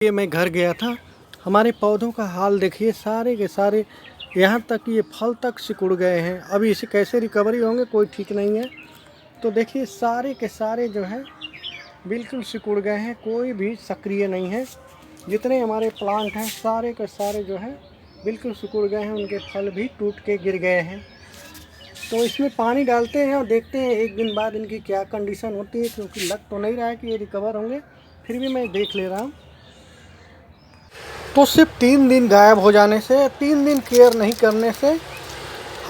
ये मैं घर गया था, हमारे पौधों का हाल देखिए, सारे के सारे यहाँ तक ये फल तक सिकुड़ गए हैं। अभी इसे कैसे रिकवरी होंगे कोई ठीक नहीं है। तो देखिए सारे के सारे जो है बिल्कुल सिकुड़ गए हैं, कोई भी सक्रिय नहीं है। जितने हमारे प्लांट हैं सारे के सारे जो है बिल्कुल सिकुड़ गए हैं, उनके फल भी टूट के गिर गए हैं। तो इसमें पानी डालते हैं और देखते हैं एक दिन बाद इनकी क्या कंडीशन होती है, क्योंकि लग तो नहीं रहा है कि ये रिकवर होंगे, फिर भी मैं देख ले रहा हूँ। तो सिर्फ 3 दिन गायब हो जाने से, 3 दिन केयर नहीं करने से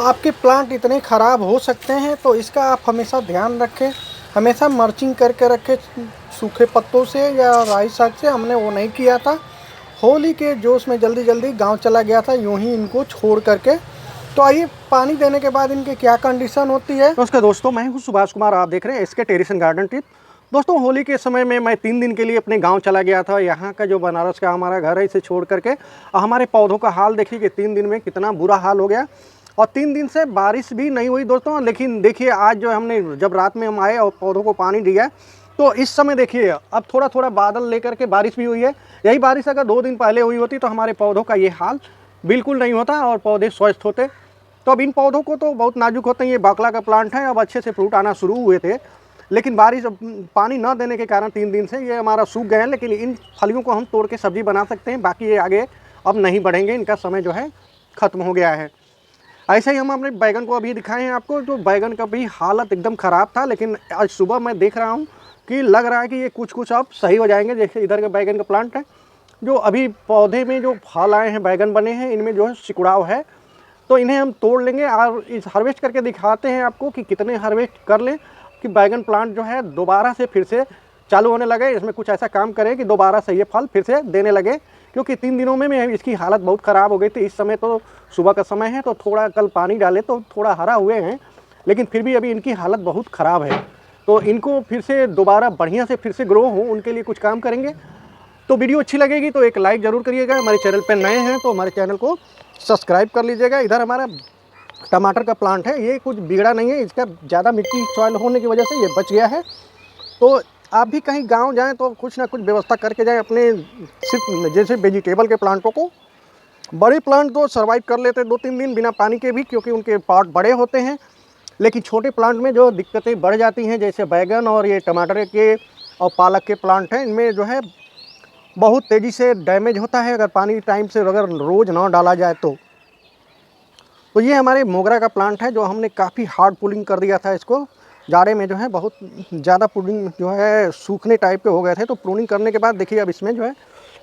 आपके प्लांट इतने ख़राब हो सकते हैं। तो इसका आप हमेशा ध्यान रखें, हमेशा मल्चिंग करके रखें सूखे पत्तों से या राई साग से। हमने वो नहीं किया था, होली के जोश में जल्दी जल्दी गांव चला गया था यूं ही इनको छोड़ करके। तो आइए पानी देने के बाद इनकी क्या कंडीशन होती है। नमस्कार दोस्तों, मैं हूं सुभाष कुमार, आप देख रहे हैं इसके टेरेस एंड गार्डन टिप। दोस्तों होली के समय में मैं 3 दिन के लिए अपने गांव चला गया था। यहाँ का जो बनारस का हमारा घर है इसे छोड़ करके हमारे पौधों का हाल देखिए कि 3 दिन में कितना बुरा हाल हो गया। और 3 दिन से बारिश भी नहीं हुई दोस्तों। लेकिन देखिए आज जो हमने जब रात में हम आए और पौधों को पानी दिया, तो इस समय देखिए अब थोड़ा थोड़ा बादल लेकर के बारिश भी हुई है। यही बारिश अगर 2 दिन पहले हुई होती तो हमारे पौधों का ये हाल बिल्कुल नहीं होता और पौधे स्वस्थ होते। तो अब इन पौधों को तो बहुत नाजुक होते हैं, ये बाकला का प्लांट है, अब अच्छे से फ्रूट आना शुरू हुए थे। लेकिन बारिश पानी न देने के कारण 3 दिन से ये हमारा सूख गए हैं। लेकिन इन फलियों को हम तोड़ के सब्जी बना सकते हैं, बाकी ये आगे अब नहीं बढ़ेंगे, इनका समय जो है ख़त्म हो गया है। ऐसे ही हम अपने बैगन को अभी दिखाए हैं आपको, जो बैगन का भी हालत एकदम ख़राब था। लेकिन आज सुबह मैं देख रहा हूँ कि लग रहा है कि ये कुछ अब सही हो जाएंगे। जैसे इधर का बैगन का प्लांट है, जो अभी पौधे में जो फल आए हैं, बैगन बने हैं, इनमें जो है सिकुड़ाव है। तो इन्हें हम तोड़ लेंगे और इस हार्वेस्ट करके दिखाते हैं आपको कि कितने हार्वेस्ट कर लें कि बैगन प्लांट जो है दोबारा से फिर से चालू होने लगे। इसमें कुछ ऐसा काम करें कि दोबारा से ये फल फिर से देने लगे, क्योंकि 3 दिनों में इसकी हालत बहुत ख़राब हो गई थी। इस समय तो सुबह का समय है, तो थोड़ा कल पानी डाले तो थोड़ा हरा हुए हैं, लेकिन फिर भी अभी इनकी हालत बहुत ख़राब है। तो इनको फिर से दोबारा बढ़िया से फिर से ग्रो हो, उनके लिए कुछ काम करेंगे। तो वीडियो अच्छी लगेगी तो एक लाइक ज़रूर करिएगा। हमारे चैनल पर नए हैं तो हमारे चैनल को सब्सक्राइब कर लीजिएगा। इधर हमारा टमाटर का प्लांट है, ये कुछ बिगड़ा नहीं है, इसका ज़्यादा मिट्टी सॉइल होने की वजह से ये बच गया है। तो आप भी कहीं गांव जाएं तो कुछ ना कुछ व्यवस्था करके जाएं अपने, सिर्फ जैसे वेजिटेबल के प्लांटों को। बड़े प्लांट तो सर्वाइव कर लेते 2-3 दिन बिना पानी के भी, क्योंकि उनके पॉट बड़े होते हैं। लेकिन छोटे प्लांट में जो दिक्कतें बढ़ जाती हैं, जैसे बैगन और ये टमाटर के और पालक के प्लांट हैं, इनमें जो है बहुत तेज़ी से डैमेज होता है अगर पानी टाइम से अगर रोज़ ना डाला जाए तो ये हमारे मोगरा का प्लांट है, जो हमने काफ़ी हार्ड पुलिंग कर दिया था इसको। जाड़े में जो है बहुत ज़्यादा पुलिंग जो है सूखने टाइप के हो गए थे। तो प्रूनिंग करने के बाद देखिए अब इसमें जो है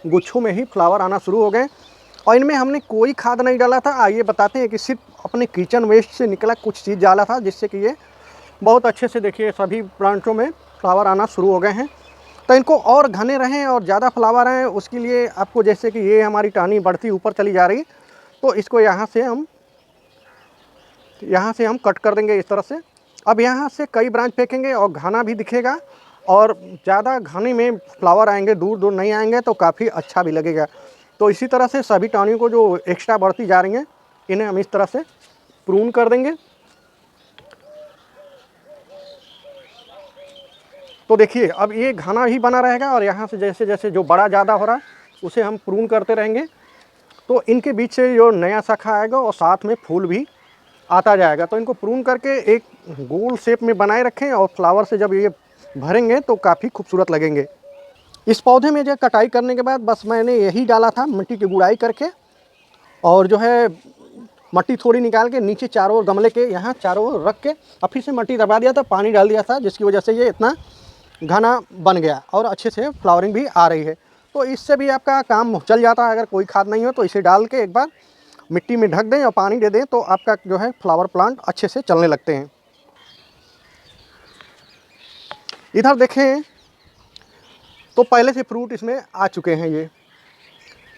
गुच्छों में ही फ्लावर आना शुरू हो गए। और इनमें हमने कोई खाद नहीं डाला था। आइए बताते हैं कि सिर्फ अपने किचन वेस्ट से निकला कुछ चीज़ डाला था, जिससे कि ये बहुत अच्छे से देखिए सभी प्लांटों में फ्लावर आना शुरू हो गए हैं। तो इनको और घने रहें और ज़्यादा फ्लावर आएँ, उसके लिए आपको, जैसे कि ये हमारी टहनी बढ़ती ऊपर चली जा रही, तो इसको यहाँ से हम कट कर देंगे इस तरह से। अब यहाँ से कई ब्रांच फेंकेंगे और घना भी दिखेगा, और ज़्यादा घने में फ्लावर आएंगे, दूर दूर नहीं आएंगे, तो काफ़ी अच्छा भी लगेगा। तो इसी तरह से सभी टहनियों को जो एक्स्ट्रा बढ़ती जा रही हैं, इन्हें हम इस तरह से प्रून कर देंगे। तो देखिए अब ये घना ही बना रहेगा, और यहाँ से जैसे जैसे जो बड़ा ज़्यादा हो रहा है उसे हम प्रून करते रहेंगे। तो इनके बीच से जो नया शाखा आएगा और साथ में फूल भी आता जाएगा। तो इनको प्रून करके एक गोल शेप में बनाए रखें, और फ्लावर से जब ये भरेंगे तो काफ़ी खूबसूरत लगेंगे। इस पौधे में जो कटाई करने के बाद बस मैंने यही डाला था, मिट्टी की गुड़ाई करके, और जो है मट्टी थोड़ी निकाल के नीचे चारों ओर गमले के यहाँ चारों ओर रख के और फिर से मट्टी दबा दिया था, पानी डाल दिया था, जिसकी वजह से ये इतना घना बन गया और अच्छे से फ्लावरिंग भी आ रही है। तो इससे भी आपका काम चल जाता है। अगर कोई खाद नहीं हो तो इसे डाल के एक बार मिट्टी में ढक दें और पानी दे दें, तो आपका जो है फ्लावर प्लांट अच्छे से चलने लगते हैं। इधर देखें तो पहले से फ्रूट इसमें आ चुके हैं ये।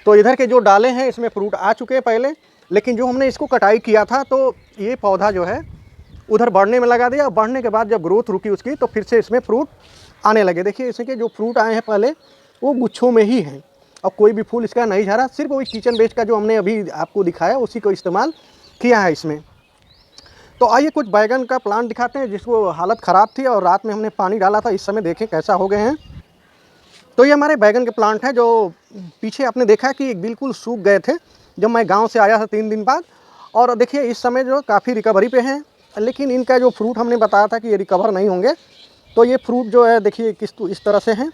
तो इधर के जो डाले हैं इसमें फ्रूट आ चुके हैं पहले, लेकिन जो हमने इसको कटाई किया था तो ये पौधा जो है उधर बढ़ने में लगा दिया। बढ़ने के बाद जब ग्रोथ रुकी उसकी, तो फिर से इसमें फ्रूट आने लगे। देखिए इसके जो फ्रूट आए हैं पहले वो गुच्छों में ही हैं, और कोई भी फूल इसका नहीं झरा। सिर्फ वही किचन वेस्ट का जो हमने अभी आपको दिखाया उसी को इस्तेमाल किया है इसमें। तो आइए कुछ बैगन का प्लांट दिखाते हैं जिसको हालत ख़राब थी और रात में हमने पानी डाला था। इस समय देखें कैसा हो गए हैं। तो ये हमारे बैगन के प्लांट हैं जो पीछे आपने देखा कि बिल्कुल सूख गए थे जब मैं गांव से आया था 3 दिन बाद। और देखिए इस समय जो काफ़ी रिकवरी पे हैं, लेकिन इनका जो फ्रूट हमने बताया था कि ये रिकवर नहीं होंगे, तो ये फ्रूट जो है देखिए इस तरह से हैं,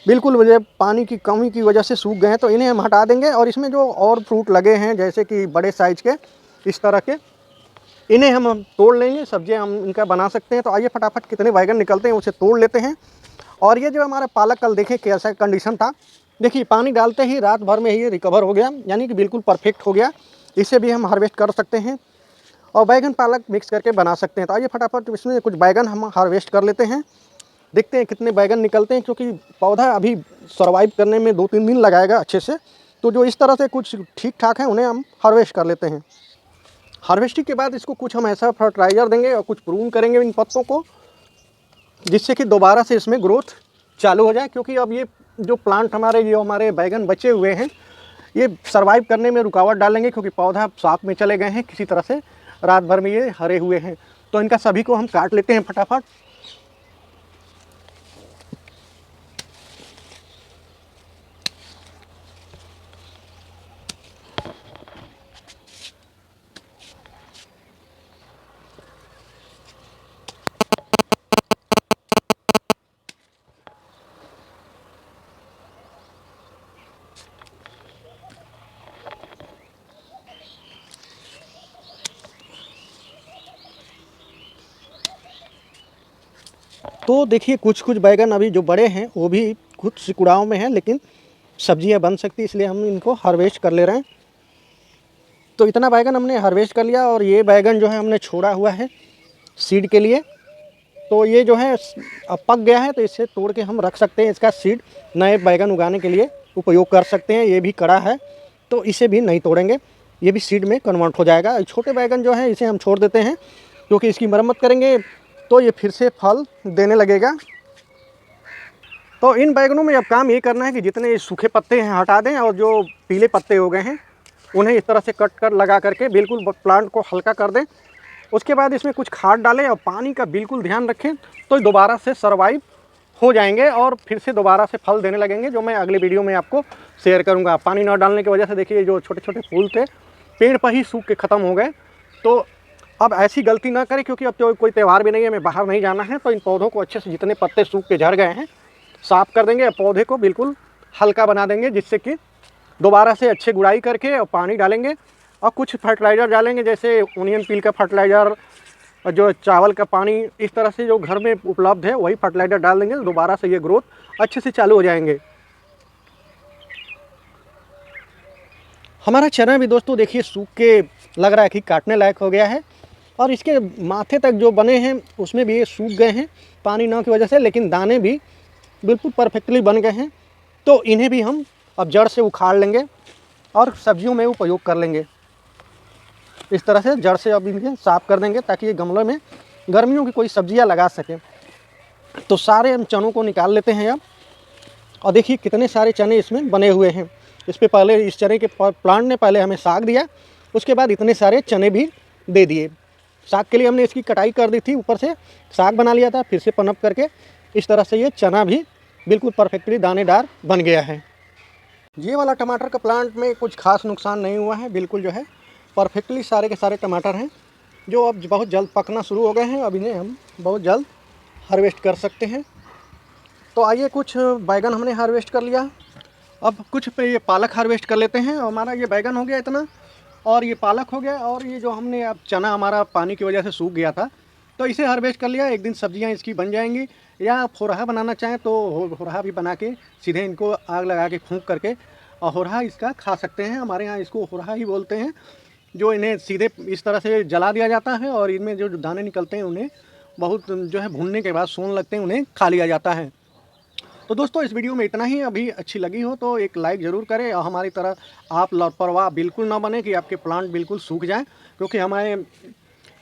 बिल्कुल मुझे पानी की कमी की वजह से सूख गए हैं। तो इन्हें हम हटा देंगे और इसमें जो और फ्रूट लगे हैं जैसे कि बड़े साइज़ के इस तरह के, इन्हें हम तोड़ लेंगे, सब्जियां हम इनका बना सकते हैं। तो आइए फटाफट कितने बैगन निकलते हैं उसे तोड़ लेते हैं। और ये जो हमारा पालक कल देखें कैसा कंडीशन था, देखिए पानी डालते ही रात भर में ही ये रिकवर हो गया, यानी कि बिल्कुल परफेक्ट हो गया। इसे भी हम हार्वेस्ट कर सकते हैं और बैगन पालक मिक्स करके बना सकते हैं। तो आइए फटाफट इसमें कुछ बैगन हम हार्वेस्ट कर लेते हैं, देखते हैं कितने बैगन निकलते हैं, क्योंकि पौधा अभी सर्वाइव करने में 2-3 दिन लगाएगा अच्छे से। तो जो इस तरह से कुछ ठीक ठाक हैं उन्हें हम हार्वेस्ट कर लेते हैं। हार्वेस्टिंग के बाद इसको कुछ हम ऐसा फर्टिलाइज़र देंगे और कुछ प्रून करेंगे इन पत्तों को, जिससे कि दोबारा से इसमें ग्रोथ चालू हो जाए। क्योंकि अब ये जो प्लांट हमारे बैगन बचे हुए हैं ये सर्वाइव करने में रुकावट डालेंगे, क्योंकि पौधा साथ में चले गए हैं किसी तरह से, रात भर में ये हरे हुए हैं। तो इनका सभी को हम काट लेते हैं फटाफट। तो देखिए कुछ कुछ बैगन अभी जो बड़े हैं वो भी कुछ सिकुड़ाव में हैं, लेकिन सब्जियां बन सकती, इसलिए हम इनको हार्वेस्ट कर ले रहे हैं। तो इतना बैगन हमने हार्वेस्ट कर लिया और ये बैगन जो है हमने छोड़ा हुआ है सीड के लिए। तो ये जो है अब पक गया है, तो इसे तोड़ के हम रख सकते हैं, इसका सीड नए बैगन उगाने के लिए उपयोग कर सकते हैं। ये भी कड़ा है तो इसे भी नहीं तोड़ेंगे, ये भी सीड में कन्वर्ट हो जाएगा। छोटे बैगन जो है इसे हम छोड़ देते हैं, क्योंकि इसकी मरम्मत करेंगे तो ये फिर से फल देने लगेगा। तो इन बैगनों में अब काम ये करना है कि जितने सूखे पत्ते हैं हटा दें और जो पीले पत्ते हो गए हैं उन्हें इस तरह से कट कर लगा करके बिल्कुल प्लांट को हल्का कर दें। उसके बाद इसमें कुछ खाद डालें और पानी का बिल्कुल ध्यान रखें, तो दोबारा से सर्वाइव हो जाएंगे और फिर से दोबारा से फल देने लगेंगे, जो मैं अगले वीडियो में आपको शेयर करूंगा। पानी न डालने की वजह से देखिए जो छोटे छोटे फूल थे पेड़ पर ही सूख के ख़त्म हो गए। तो अब ऐसी गलती ना करें, क्योंकि अब तो कोई त्यौहार भी नहीं है, हमें बाहर नहीं जाना है। तो इन पौधों को अच्छे से जितने पत्ते सूख के झड़ गए हैं साफ़ कर देंगे, पौधे को बिल्कुल हल्का बना देंगे, जिससे कि दोबारा से अच्छे गुड़ाई करके और पानी डालेंगे और कुछ फर्टिलाइज़र डालेंगे, जैसे ओनियन पील का फर्टिलाइज़र, जो चावल का पानी, इस तरह से जो घर में उपलब्ध है वही फर्टिलाइज़र डाल देंगे। दोबारा से ये ग्रोथ अच्छे से चालू हो जाएंगे। हमारा चना भी दोस्तों देखिए सूख के लग रहा है कि काटने लायक हो गया है, और इसके माथे तक जो बने हैं उसमें भी ये सूख गए हैं पानी न की वजह से, लेकिन दाने भी बिल्कुल परफेक्टली बन गए हैं। तो इन्हें भी हम अब जड़ से उखाड़ लेंगे और सब्जियों में उपयोग कर लेंगे। इस तरह से जड़ से अब इन्हें साफ़ कर देंगे, ताकि ये गमलों में गर्मियों की कोई सब्जियां लगा सकें। तो सारे हम चनों को निकाल लेते हैं अब, और देखिए कितने सारे चने इसमें बने हुए हैं। इस पे पहले इस चने के प्लांट ने पहले हमें साग दिया, उसके बाद इतने सारे चने भी दे दिए। साग के लिए हमने इसकी कटाई कर दी थी, ऊपर से साग बना लिया था, फिर से पनप करके इस तरह से ये चना भी बिल्कुल परफेक्टली दानेदार बन गया है। ये वाला टमाटर का प्लांट में कुछ खास नुकसान नहीं हुआ है, बिल्कुल जो है परफेक्टली सारे के सारे टमाटर हैं, जो अब बहुत जल्द पकना शुरू हो गए हैं। अब इन्हें हम बहुत जल्द हार्वेस्ट कर सकते हैं। तो आइए कुछ बैगन हमने हार्वेस्ट कर लिया, अब कुछ पे ये पालक हार्वेस्ट कर लेते हैं। हमारा ये बैगन हो गया इतना, और ये पालक हो गया, और ये जो हमने अब चना हमारा पानी की वजह से सूख गया था, तो इसे हार्वेस्ट कर लिया। एक दिन सब्जियां इसकी बन जाएंगी, या आप होरहा बनाना चाहें तो होरहा भी बना के सीधे इनको आग लगा के फूंक करके और होरहा इसका खा सकते हैं। हमारे यहाँ इसको होरहा ही बोलते हैं, जो इन्हें सीधे इस तरह से जला दिया जाता है और इनमें जो दाने निकलते हैं उन्हें बहुत जो है भूनने के बाद सोन लगते हैं, उन्हें खा लिया जाता है। तो दोस्तों इस वीडियो में इतना ही। अभी अच्छी लगी हो तो एक लाइक ज़रूर करें, और हमारी तरह आप लापरवाह बिल्कुल ना बने कि आपके प्लांट बिल्कुल सूख जाएं, क्योंकि हमारे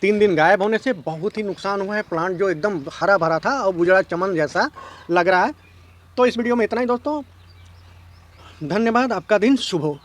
3 दिन गायब होने से बहुत ही नुकसान हुआ है। प्लांट जो एकदम हरा भरा था और उजड़ा चमन जैसा लग रहा है। तो इस वीडियो में इतना ही दोस्तों, धन्यवाद, आपका दिन शुभ हो।